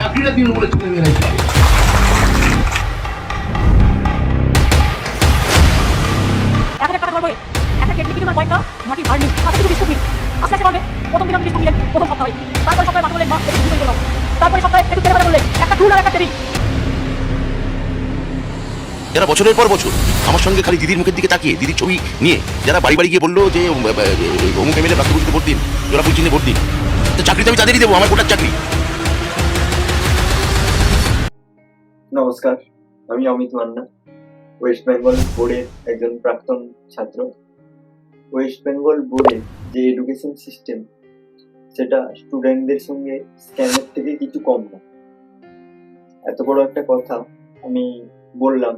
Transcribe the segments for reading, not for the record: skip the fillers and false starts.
চাকরিটা তৃণমূলে চলে বেড়াইছে। যারা বছরের পর বছর আমার সঙ্গে খালি দিদির মুখের দিকে তাকিয়ে দিদির ছবি নিয়ে যারা বাড়ি বাড়ি গিয়ে বললো যে অমুক এমএলএ প্রাপ্তবর্ষীতে ভোট দিন, জোড়া ফুল চিহ্নে ভোট দিন, তো চাকরি তো আমি তাদেরই দেবো, আমার গোটার চাকরি। নমস্কার, আমি অমিত মান্না, ওয়েস্ট বেঙ্গল বোর্ডের একজন প্রাক্তন ছাত্র। ওয়েস্ট বেঙ্গল বোর্ডের যে এডুকেশন সিস্টেম, সেটা স্টুডেন্টদের সঙ্গে স্ক্যামের থেকে কিছু কম না। এত বড় একটা কথা আমি বললাম,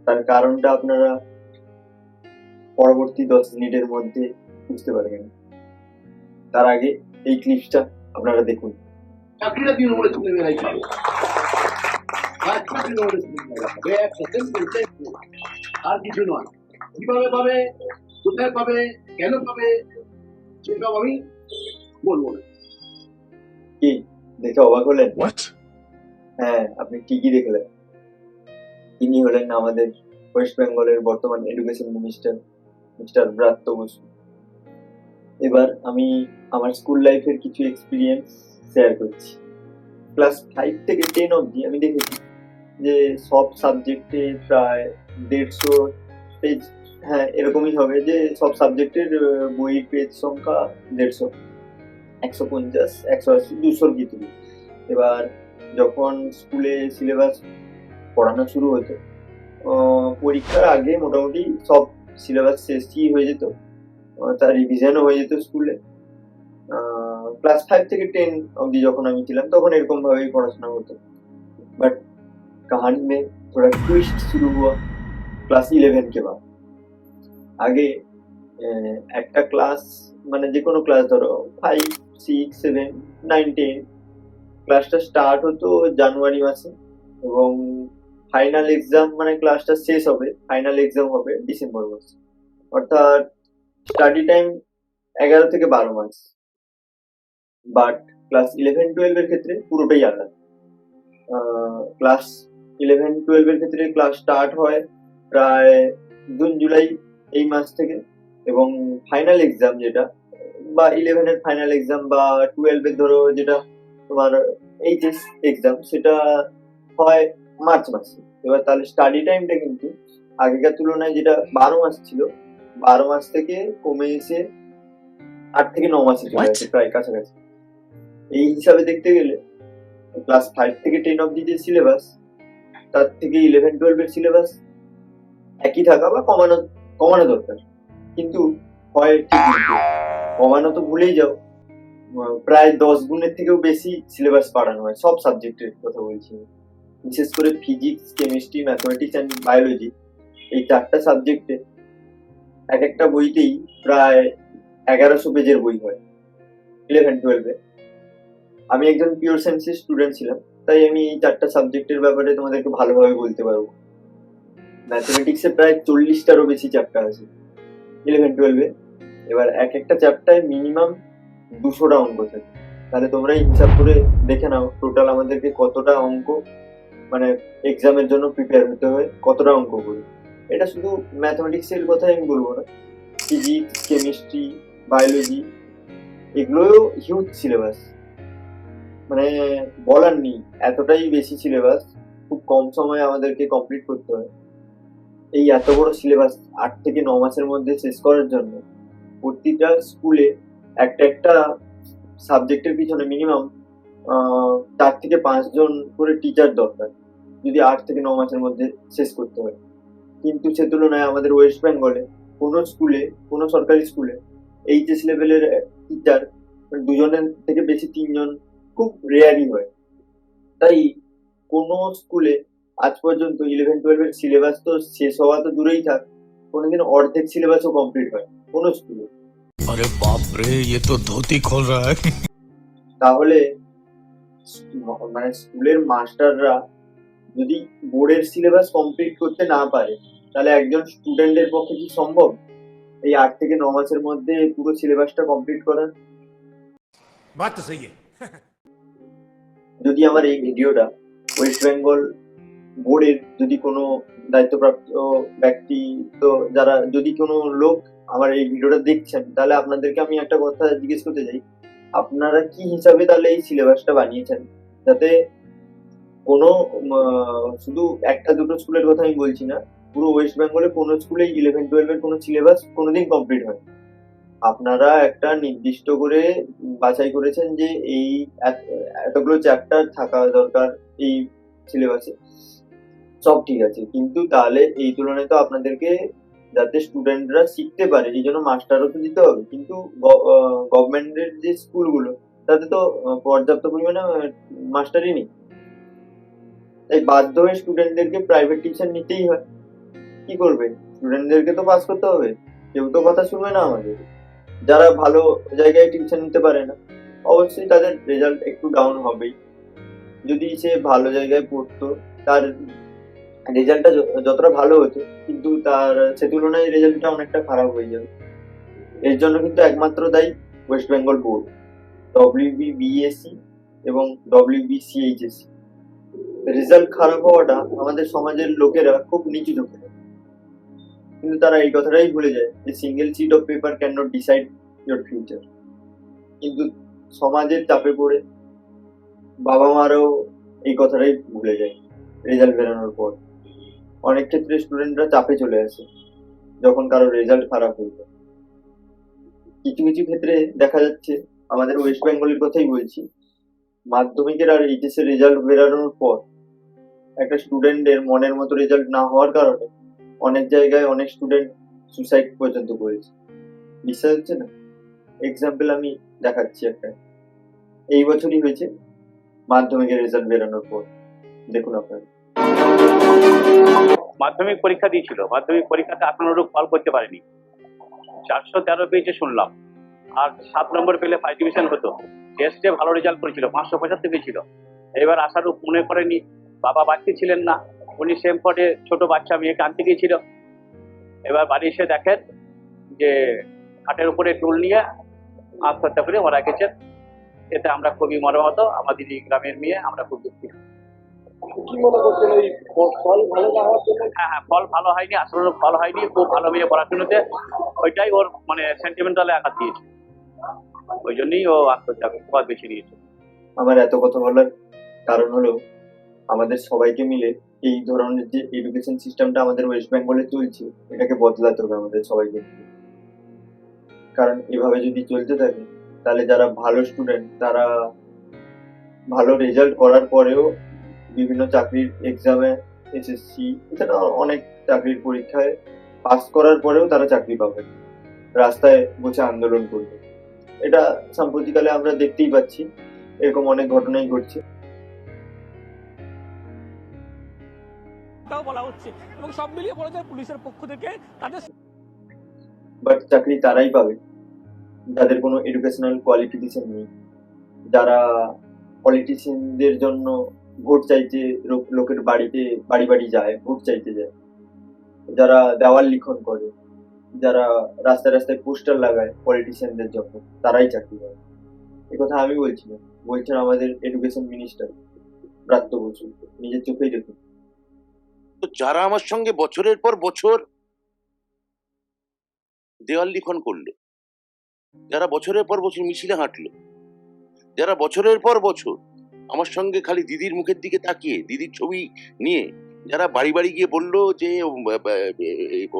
তার কারণটা আপনারা পরবর্তী 10 মিনিটের মধ্যে বুঝতে পারবেন। তার আগে এই ক্লিপসটা আপনারা দেখুন। চাকরিটা তৃণমূলে চলে বেড়াইছে। আর কিছু নয়। কিভাবে পাবে, কোথায় পাবে, কেন পাবে, সেসব আমি বলবো না। কি দেখে অবাক হলেন? হ্যাঁ, আপনি ঠিকই দেখলেন। তিনি হলেন আমাদের ওয়েস্ট বেঙ্গলের বর্তমান education minister mister Bratya Basu. এবার আমি আমার স্কুল লাইফের কিছু এক্সপিরিয়েন্স শেয়ার করছি। ক্লাস 5 থেকে 10 অবধি আমি দেখেছি যে সব সাবজেক্টে প্রায় 150 পেজ, হ্যাঁ এরকমই হবে, যে সব সাবজেক্টের বইয়ের পেজ সংখ্যা 150, 150, 180, 200 ভিতরে। এবার যখন স্কুলে সিলেবাস পড়ানো শুরু হতো, পরীক্ষার আগে মোটামুটি সব সিলেবাস শেষই হয়ে যেত, তার রিভিশনও হয়ে যেত স্কুলে। ক্লাস 5 থেকে 10 অবধি যখন আমি ছিলাম তখন এরকম ভাবেই পড়াশোনা হতো। बट कहानी में थोड़ा ट्विस्ट शुरू हुआ ক্লাস 11 के बाद। আগে একটা ক্লাস, মানে যে কোনো ক্লাস ধরো 5, 6, 7, 9, 10, ক্লাসটা স্টার্ট হতো জানুয়ারি মাসে এবং ফাইনাল এক্সাম, মানে ক্লাসটা শেষ হবে, ফাইনাল এক্সাম হবে ডিসেম্বর মাসে। অর্থাৎ স্টাডি টাইম 11 থেকে 12 মাস। বাট ক্লাস 11-12 এর ক্ষেত্রে পুরোটাই আলাদা। ক্লাস 11-12 এর ক্ষেত্রে ক্লাস স্টার্ট হয় প্রায় জুন জুলাই এই মাস থেকে, এবং ফাইনাল এক্সাম যেটা, বা 11 এর ফাইনাল এক্সাম বা 12 এর ধরো যেটা তোমার এইচএস এক্সাম, সেটা হয় মার্চ মাসে। এবার তাহলে স্টাডি টাইমটা কিন্তু আগেকার তুলনায় যেটা 12 মাস ছিল, 12 মাস থেকে কমে এসে 8 থেকে 9 মাসে চলে গেছে, প্রায় কাছাকাছি। এই হিসাবে দেখতে গেলে ক্লাস 5 থেকে 10 অবধি যে সিলেবাস, তার থেকে 11-12 এর সিলেবাস একই থাকা বা কমানো দরকার, কিন্তু হয় ঠিক উল্টো। কমানো তো ভুলেই যাও, প্রায় 10 গুণের থেকেও বেশি সিলেবাস বাড়ানো হয় সব সাবজেক্টের কথা বলছি। বিশেষ করে physics, chemistry, mathematics and biology, এই 4টা সাবজেক্টে এক একটা বইতেই প্রায় 1100 পেজের বই হয় 11-12 এ। আমি একজন পিওর সায়েন্সের স্টুডেন্ট ছিলাম, তাই আমি এই 4টা সাবজেক্টের ব্যাপারে তোমাদেরকে ভালোভাবে বলতে পারবো। ম্যাথমেটিক্সে প্রায় 40টারও বেশি চ্যাপ্টার আছে 11-12 এ। এবার এক একটা চ্যাপ্টারে মিনিমাম 200টা অঙ্ক থাকে। তাহলে তোমরা হিসাব করে দেখে নাও টোটাল আমাদেরকে কতটা অঙ্ক, মানে এক্সামের জন্য প্রিপেয়ার হতে হয়, কতটা অঙ্ক করে। এটা শুধু ম্যাথমেটিক্সের কথাই আমি বলবো না, ফিজিক্স, কেমিস্ট্রি, বায়োলজি, এগুলোও হিউজ সিলেবাস, মানে বলার নেই, এতটাই বেশি সিলেবাস, খুব কম সময়ে আমাদেরকে কমপ্লিট করতে হয়। এই এত বড় সিলেবাস 8 থেকে 9 মাসের মধ্যে শেষ করার জন্য প্রতিটা স্কুলে একটা সাবজেক্টের পিছনে মিনিমাম 4 থেকে 5 জন করে টিচার দরকার, যদি 8 থেকে 9 মাসের মধ্যে শেষ করতে হয়। কিন্তু সে তুলনায় আমাদের ওয়েস্ট বেঙ্গলে কোনো স্কুলে, কোনো সরকারি স্কুলে এইচএস লেভেলের টিচার 2 জনের থেকে বেশি 3 জন খুব রেয়ারই হয়। তাই কোনো স্কুলে আজ পর্যন্ত 11-12 এর সিলেবাস তো শেষ হওয়া তো দূরেই থাক, কোনোদিন অর্ধেক সিলেবাসও কমপ্লিট হয় কোনো স্কুলে। अरे बाप रे, ये तो धोती खोल रहा है। তাহলে মানে স্কুলের মাস্টাররা যদি বোর্ডের সিলেবাস কমপ্লিট করতে না পারে, তাহলে একজন স্টুডেন্টের পক্ষে কি সম্ভব এই 8 থেকে 9 মাসের মধ্যে পুরো সিলেবাসটা কমপ্লিট করা? बात तो सही है। যদি আমার এই ভিডিওটা ওয়েস্ট বেঙ্গল বোর্ডের যদি কোনো দায়িত্বপ্রাপ্ত ব্যক্তি, তো যারা যদি কোনো লোক আমার এই ভিডিওটা দেখছেন, তাহলে আপনাদেরকে আমি একটা কথা জিজ্ঞেস করতে চাই, আপনারা কি হিসাবে তাহলে এই সিলেবাসটা বানিয়েছেন, যাতে কোনো শুধু একটা দুটো স্কুলের কথা আমি বলছি না, পুরো ওয়েস্ট বেঙ্গলে কোনো স্কুলে 11-12 এর কোনো সিলেবাস কোনোদিন কমপ্লিট হয়। আপনারা একটা নির্দিষ্ট করে বাছাই করেছেন যে এই এতগুলো চ্যাপ্টার থাকা দরকার এই সিলেবাসে, সব ঠিক আছে, কিন্তু তাহলে এই তুলনায় তো আপনাদেরকে যাতে স্টুডেন্টরা শিখতে পারে এই জন্য মাস্টারও তো দিতে হবে, কিন্তু গভর্নমেন্টের যে স্কুলগুলো তাতে তো পর্যাপ্ত পরিমাণে মাস্টারই নেই, তাই বাধ্য হয়ে স্টুডেন্টদেরকে প্রাইভেট টিউশন নিতেই হয়। কি করবে, স্টুডেন্টদেরকে তো পাস করতে হবে, কেউ তো কথা শুনবে না আমাদের। যারা ভালো জায়গায় টিউশন নিতে পারে না, অবশ্যই তাদের রেজাল্ট একটু ডাউন হবেই। যদি সে ভালো জায়গায় পড়তো, তার রেজাল্টটা যতটা ভালো হতো, কিন্তু তার সে তুলনায় রেজাল্টটা অনেকটা খারাপ হয়ে যাবে। এর জন্য কিন্তু একমাত্র দায়ী ওয়েস্ট বেঙ্গল বোর্ড, WBBSE এবং WBCHSE। রেজাল্ট খারাপ হওয়াটা আমাদের সমাজের লোকেরা খুব নিচু চোখে দেখে। কিন্তু তারা এই কথাটাই ভুলে যায় যে single sheet of paper can not decide your future. কিন্তু সমাজের চাপে পড়ে বাবা মারাও এই কথাটাই ভুলে যায় রেজাল্ট বেরোনোর পর। অনেক ক্ষেত্রে স্টুডেন্টরা চাপে চলে আসে যখন কারো রেজাল্ট খারাপ হয়ে যায়। কিছু কিছু ক্ষেত্রে দেখা যাচ্ছে, আমাদের ওয়েস্ট বেঙ্গলের কথাই বলছি, মাধ্যমিকের আর এইচএস এর রেজাল্ট বেরোনোর পর একটা স্টুডেন্টের মনের মতো রেজাল্ট না হওয়ার কারণে অনেক জায়গায় অনেক স্টুডেন্ট সুসাইড পর্যন্ত করেছে। বিশ্বাস হচ্ছে না? এক্সাম্পল আমি দেখাচ্ছি একটা, এই বছরই হয়েছে মাধ্যমিকের রেজাল্ট বেরোনোর পর। দেখুন আপনারা, মাধ্যমিক পরীক্ষা দিয়েছিল, মাধ্যমিক পরীক্ষাতে আশানুরূপ ফল করতে পারেনি, 413 পেয়েছে শুনলাম, আর 7 নম্বর পেলে ফার্স্ট ডিভিশন হতো। টেস্টে ভালো রেজাল্ট করেছিল, 575 পেয়েছিল। এবার আশানুরূপ মনে করেনি, বাবা বাড়িতে ছিলেন না, উনি সেম পটে ছোট বাচ্চা মেয়েকে আনতে গিয়েছিল। এবার বাড়ি এসে দেখেন যে খাটের উপরে টুল নিয়ে আত্মহত্যা করে মারা গেছেন। এতে আমরা খুবই মর্মাহত, আমাদের এই গ্রামের মেয়ে, আমরা খুব দুঃখিত। কি মনে করছেন ওই ফল ভালো না হওয়ার জন্য? হ্যাঁ, ফল ভালো হয়নি, আসলে ফল হয়নি, খুব ভালো মেয়ে পড়াশুনোতে, ওইটাই ওর মানে সেন্টিমেন্টালে আঘাত দিয়েছে, ওই জন্যই ও আত্মহত্যা পথ বেছে নিয়েছে। আমার এত কথা বলার কারণ হলো, আমাদের সবাইকে মিলে এই ধরনের যে এডুকেশন সিস্টেমটা আমাদের ওয়েস্ট বেঙ্গলে চলছে, এটাকে বদলাতে হবে আমাদের সবাইকে মিলে। কারণ এভাবে যদি চলতে থাকে, তাহলে যারা ভালো স্টুডেন্ট তারা ভালো রেজাল্ট করার পরেও বিভিন্ন চাকরির এক্সামে, SSC এছাড়া অনেক চাকরির পরীক্ষায় পাস করার পরেও তারা চাকরি পাবে, রাস্তায় বসে আন্দোলন করবে। এটা সাম্প্রতিককালে আমরা দেখতেই পাচ্ছি, এরকম অনেক ঘটনাই ঘটছে। তাও বলা হচ্ছে এবং সব মিলিয়ে বলা যায় পুলিশের পক্ষ থেকে তাদের বাট চাকরি তারাই পাবে যাদের কোনো এডুকেশনাল কোয়ালিফিকেশন নেই, যারা পলিটিশিয়ানদের জন্য ভোট চাইতে লোকের বাড়িতে বাড়ি বাড়ি যায়, ভোট চাইতে যায়, যারা দেওয়াল লিখন করে, যারা রাস্তায় রাস্তায় পোস্টার লাগায় পলিটিশিয়ানদের জন্য, তারাই চাকরি পায়। এ কথা আমি বলছি না, বলছেন আমাদের এডুকেশন মিনিস্টার ব্রাত্য বসু, নিজের চোখেই দেখুন। তো যারা আমার সঙ্গে বছরের পর বছর দেওয়াল লিখন করলো, যারা বছরের পর বছর মিছিলে হাঁটলো, যারা বছরের পর বছর আমার সঙ্গে খালি দিদির মুখের দিকে তাকিয়ে দিদির ছবি নিয়ে যারা বাড়ি বাড়ি গিয়ে বললো যে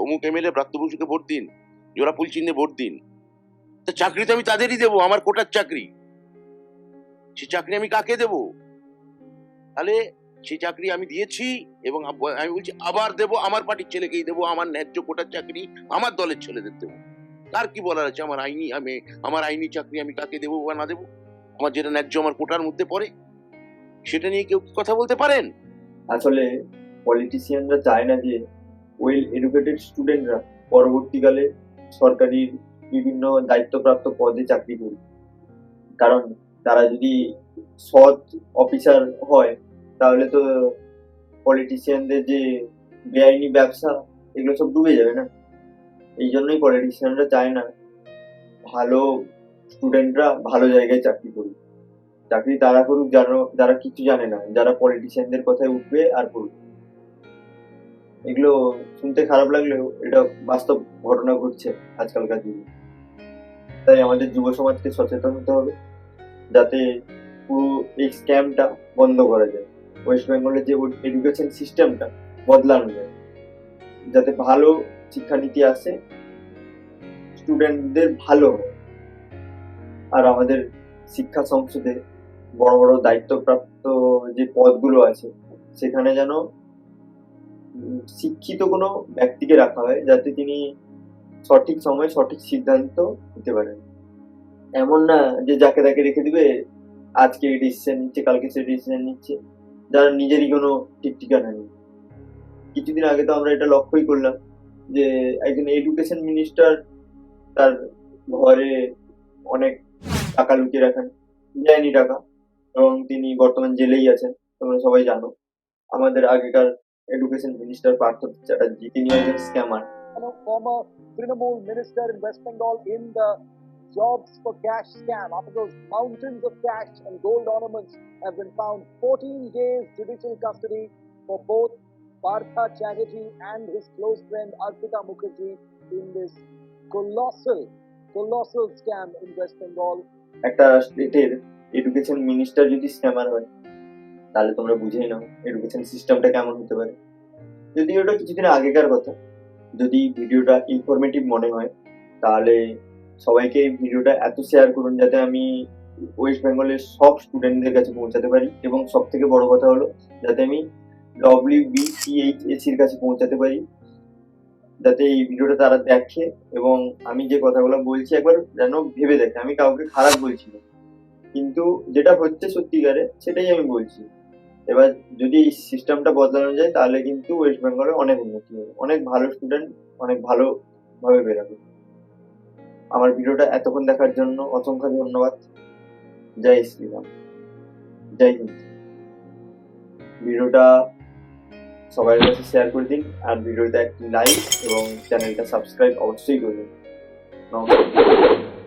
অমুক MLA ব্রাত্য বসুকে ভোট দিন, জোড়াফুল চিহ্নে ভোট দিন, তা চাকরি তো আমি তাদেরই দেবো, আমার কোটার চাকরি। সে চাকরি আমি কাকে দেব? তাহলে সেই চাকরি আমি দিয়েছি এবং আমি বলছি আবার দেবো, আমার পার্টির ছেলেকেই দেবো, আমার ন্যায্য কোটার চাকরি আমার দলের ছেলেদের দেবো। তার কি বলার আছে? আমার আইনি চাকরি আমি কাকে দেবো বা না দেবো, আমার যেটা ন্যায্য আমার কোটার মধ্যে পড়ে, সেটা নিয়ে কেউ কথা বলতে পারেন? আসলে পলিটিশিয়ানরা চায় না যে ওয়েল এডুকেটেড স্টুডেন্টরা পরবর্তীকালে সরকারি বিভিন্ন দায়িত্বপ্রাপ্ত পদে চাকরি করবে। কারণ তারা যদি সৎ অফিসার হয়, তাহলে তো পলিটিশিয়ানদের যে বেআইনি ব্যবসা, এগুলো সব ডুবে যাবে না। এই জন্যই পলিটিশিয়ানরা চায় না ভালো স্টুডেন্টরা ভালো জায়গায় চাকরি করুক। চাকরি তারা করুক যারা যারা কিছু জানে না, যারা পলিটিশিয়ানদের কথায় উঠবে আর করবে। এগুলো শুনতে খারাপ লাগলেও এটা বাস্তব ঘটনা ঘটছে আজকালকার যুগে। তাই আমাদের যুব সমাজকে সচেতন হতে হবে, যাতে পুরো এই স্ক্যামটা বন্ধ করা যায়। ওয়েস্ট বেঙ্গলের যে এডুকেশন সিস্টেমটা বদলানো যায়, যাতে ভালো শিক্ষানীতি আসে, স্টুডেন্টদের ভালো হয়। আর আমাদের শিক্ষা সংসদে বড় বড় দায়িত্বপ্রাপ্ত যে পদগুলো আছে সেখানে যেন শিক্ষিত কোনো ব্যক্তিকে রাখা হয়, যাতে তিনি সঠিক সময়ে সঠিক সিদ্ধান্ত নিতে পারেন। এমন না যে যাকে তাকে রেখে দিবে, আজকে এই ডিসিশন নিচ্ছে কালকে সে ডিসিশন নিচ্ছে, যারা নিজেরই কোনো ঠিক ঠিকানা নেই। কিছুদিন আগে তো আমরা এটা লক্ষ্যই করলাম যে একজন এডুকেশন মিনিস্টার তার ঘরে অনেক টাকা লুকিয়ে রাখেন, বেআইনি টাকা, এবং তিনি বর্তমান জেলেই আছেন। তোমরা সবাই জানো আমাদের আগেকার এডুকেশন মিনিস্টার পার্থ চ্যাটার্জি, তিনি একজন scammer. Former Trinamool minister in West Bengal in the jobs for cash scam. After those mountains of cash and gold ornaments have been found, 14 days judicial custody for both Partha Chatterjee and his close friend Arpita Mukherjee in this colossal scam in West Bengal. একটা স্টেটের education minister যদি scammer হয়, তাহলে তোমরা বুঝেই নাও education সিস্টেমটা কেমন হতে পারে। যদি ওটা কিছুদিন আগেকার কথা, যদি ভিডিওটা ইনফরমেটিভ মনে হয় তাহলে সবাইকে এই ভিডিওটা এত শেয়ার করুন যাতে আমি ওয়েস্ট বেঙ্গলের সব স্টুডেন্টদের কাছে পৌঁছাতে পারি, এবং সব থেকে বড় কথা হলো যাতে আমি WBCHSCর কাছে পৌঁছাতে পারি, যাতে এই ভিডিওটা তারা দেখে এবং আমি যে কথাগুলো বলছি একবার যেন ভেবে দেখে। আমি কাউকে খারাপ বলছি না, কিন্তু যেটা হচ্ছে সত্যিকারে সেটাই আমি বলছি। এবার যদি এই সিস্টেমটা বদলানো যায় তাহলে কিন্তু ওয়েস্ট বেঙ্গলে অনেক উন্নতি হবে, অনেক ভালো স্টুডেন্ট অনেক ভালোভাবে বেরোবে। আমার ভিডিওটা এতক্ষণ দেখার জন্য অসংখ্য ধন্যবাদ। জয় শ্রীরাম, জয় হিন্দ। ভিডিওটা সবার কাছে শেয়ার করে দিন, আর ভিডিওটা একটি লাইক এবং চ্যানেলটা সাবস্ক্রাইব অবশ্যই করে দিন। নমস্কার।